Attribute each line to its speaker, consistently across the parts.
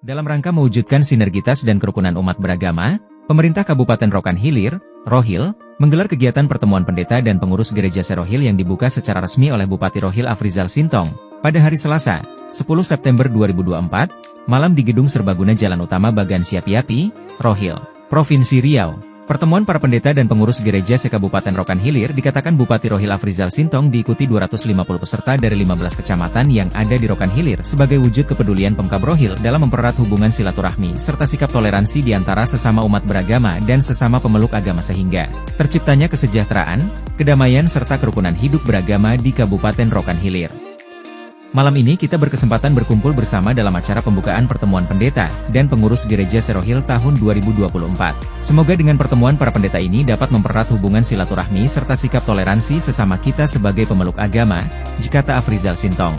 Speaker 1: Dalam rangka mewujudkan sinergitas dan kerukunan umat beragama, pemerintah Kabupaten Rokan Hilir, Rohil, menggelar kegiatan pertemuan pendeta dan pengurus gereja Serohil yang dibuka secara resmi oleh Bupati Rohil Afrizal Sintong pada hari Selasa, 10 September 2024, malam di Gedung Serbaguna Jalan Utama Bagan Siapi-Api, Rohil, Provinsi Riau. Pertemuan para pendeta dan pengurus gereja se-Kabupaten Rokan Hilir dikatakan Bupati Rohil Afrizal Sintong diikuti 250 peserta dari 15 kecamatan yang ada di Rokan Hilir sebagai wujud kepedulian Pemkab Rohil dalam mempererat hubungan silaturahmi serta sikap toleransi di antara sesama umat beragama dan sesama pemeluk agama sehingga terciptanya kesejahteraan, kedamaian serta kerukunan hidup beragama di Kabupaten Rokan Hilir. Malam ini kita berkesempatan berkumpul bersama dalam acara pembukaan pertemuan pendeta dan pengurus gereja Serohil tahun 2024. Semoga dengan pertemuan para pendeta ini dapat mempererat hubungan silaturahmi serta sikap toleransi sesama kita sebagai pemeluk agama, kata Afrizal Sintong.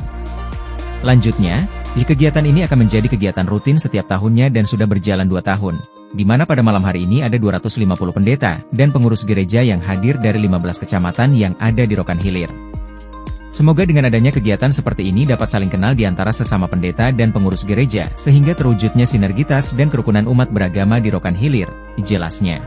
Speaker 1: Lanjutnya, kegiatan ini akan menjadi kegiatan rutin setiap tahunnya dan sudah berjalan 2 tahun, di mana pada malam hari ini ada 250 pendeta dan pengurus gereja yang hadir dari 15 kecamatan yang ada di Rokan Hilir. Semoga dengan adanya kegiatan seperti ini dapat saling kenal di antara sesama pendeta dan pengurus gereja, sehingga terwujudnya sinergitas dan kerukunan umat beragama di Rokan Hilir, jelasnya.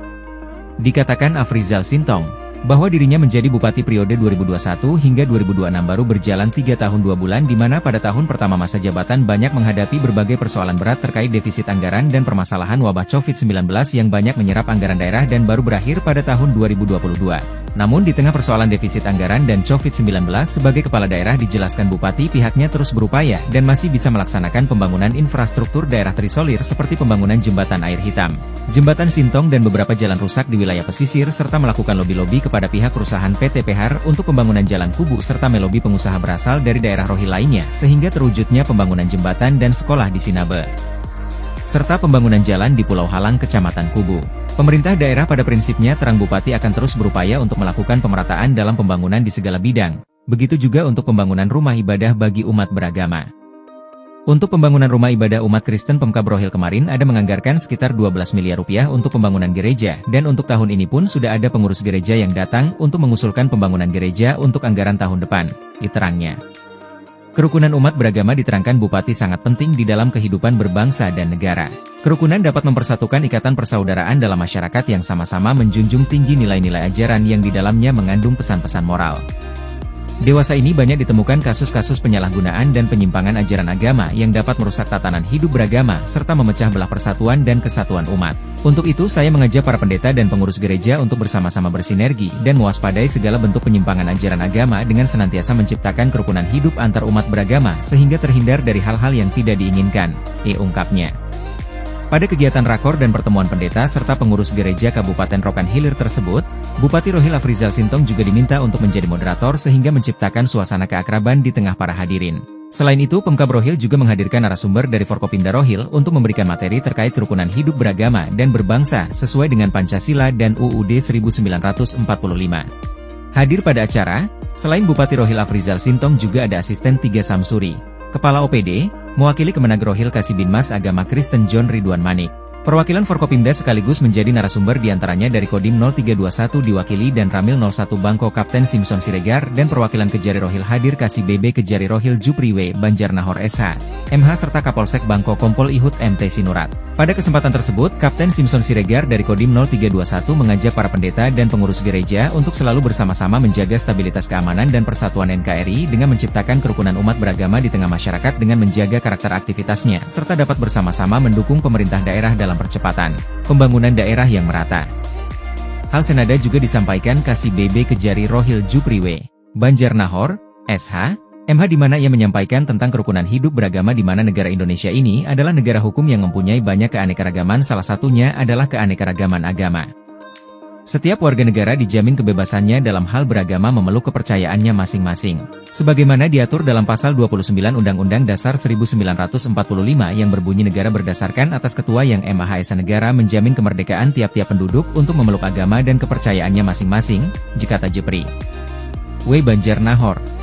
Speaker 1: Dikatakan Afrizal Sintong, bahwa dirinya menjadi bupati periode 2021 hingga 2026 baru berjalan 3 tahun 2 bulan di mana pada tahun pertama masa jabatan banyak menghadapi berbagai persoalan berat terkait defisit anggaran dan permasalahan wabah COVID-19 yang banyak menyerap anggaran daerah dan baru berakhir pada tahun 2022. Namun di tengah persoalan defisit anggaran dan COVID-19 sebagai kepala daerah dijelaskan Bupati pihaknya terus berupaya dan masih bisa melaksanakan pembangunan infrastruktur daerah terisolir seperti pembangunan jembatan air hitam, jembatan Sintong dan beberapa jalan rusak di wilayah pesisir serta melakukan lobi-lobi kepada pihak perusahaan PT PHR untuk pembangunan jalan kubu serta melobi pengusaha berasal dari daerah Rohil lainnya sehingga terwujudnya pembangunan jembatan dan sekolah di Sinabe serta pembangunan jalan di Pulau Halang Kecamatan Kubu. Pemerintah daerah pada prinsipnya terang Bupati akan terus berupaya untuk melakukan pemerataan dalam pembangunan di segala bidang, begitu juga untuk pembangunan rumah ibadah bagi umat beragama. Untuk pembangunan rumah ibadah umat Kristen Pemkab Rohil kemarin ada menganggarkan sekitar 12 miliar rupiah untuk pembangunan gereja dan untuk tahun ini pun sudah ada pengurus gereja yang datang untuk mengusulkan pembangunan gereja untuk anggaran tahun depan, diterangnya. Kerukunan umat beragama diterangkan Bupati sangat penting di dalam kehidupan berbangsa dan negara. Kerukunan dapat mempersatukan ikatan persaudaraan dalam masyarakat yang sama-sama menjunjung tinggi nilai-nilai ajaran yang di dalamnya mengandung pesan-pesan moral. Dewasa ini banyak ditemukan kasus-kasus penyalahgunaan dan penyimpangan ajaran agama yang dapat merusak tatanan hidup beragama serta memecah belah persatuan dan kesatuan umat. Untuk itu saya mengajak para pendeta dan pengurus gereja untuk bersama-sama bersinergi dan mewaspadai segala bentuk penyimpangan ajaran agama dengan senantiasa menciptakan kerukunan hidup antar umat beragama sehingga terhindar dari hal-hal yang tidak diinginkan, ungkapnya. Pada kegiatan rakor dan pertemuan pendeta serta pengurus gereja Kabupaten Rokan Hilir tersebut, Bupati Rohil Afrizal Sintong juga diminta untuk menjadi moderator sehingga menciptakan suasana keakraban di tengah para hadirin. Selain itu, Pemkab Rohil juga menghadirkan narasumber dari Forkopimda Rohil untuk memberikan materi terkait kerukunan hidup beragama dan berbangsa sesuai dengan Pancasila dan UUD 1945. Hadir pada acara, selain Bupati Rohil Afrizal Sintong juga ada Asisten 3 Samsuri, Kepala OPD, mewakili Kemenag Rohil Kasibinmas Agama Kristen John Ridwan Manik. Perwakilan Forkopimda sekaligus menjadi narasumber diantaranya dari Kodim 0321 diwakili dan Ramil 01 Bangko Kapten Simpson Siregar dan perwakilan Kejari Rohil hadir Kasih BB Kejari Rohil Jupriwe Banjarnahor SH, MH serta Kapolsek Bangko Kompol Ihut MT Sinurat. Pada kesempatan tersebut, Kapten Simpson Siregar dari Kodim 0321 mengajak para pendeta dan pengurus gereja untuk selalu bersama-sama menjaga stabilitas keamanan dan persatuan NKRI dengan menciptakan kerukunan umat beragama di tengah masyarakat dengan menjaga karakter aktivitasnya, serta dapat bersama-sama mendukung pemerintah daerah dalam percepatan pembangunan daerah yang merata. Hal senada juga disampaikan Kasih BB Kejari Rohil Jupriwe, Banjarnahor, SH, MH di mana ia menyampaikan tentang kerukunan hidup beragama di mana negara Indonesia ini adalah negara hukum yang mempunyai banyak keanekaragaman, salah satunya adalah keanekaragaman agama. Setiap warga negara dijamin kebebasannya dalam hal beragama memeluk kepercayaannya masing-masing. Sebagaimana diatur dalam pasal 29 Undang-Undang Dasar 1945 yang berbunyi negara berdasarkan atas ketua yang Maha Esa negara menjamin kemerdekaan tiap-tiap penduduk untuk memeluk agama dan kepercayaannya masing-masing, jikata Jepri W. Banjarnahor.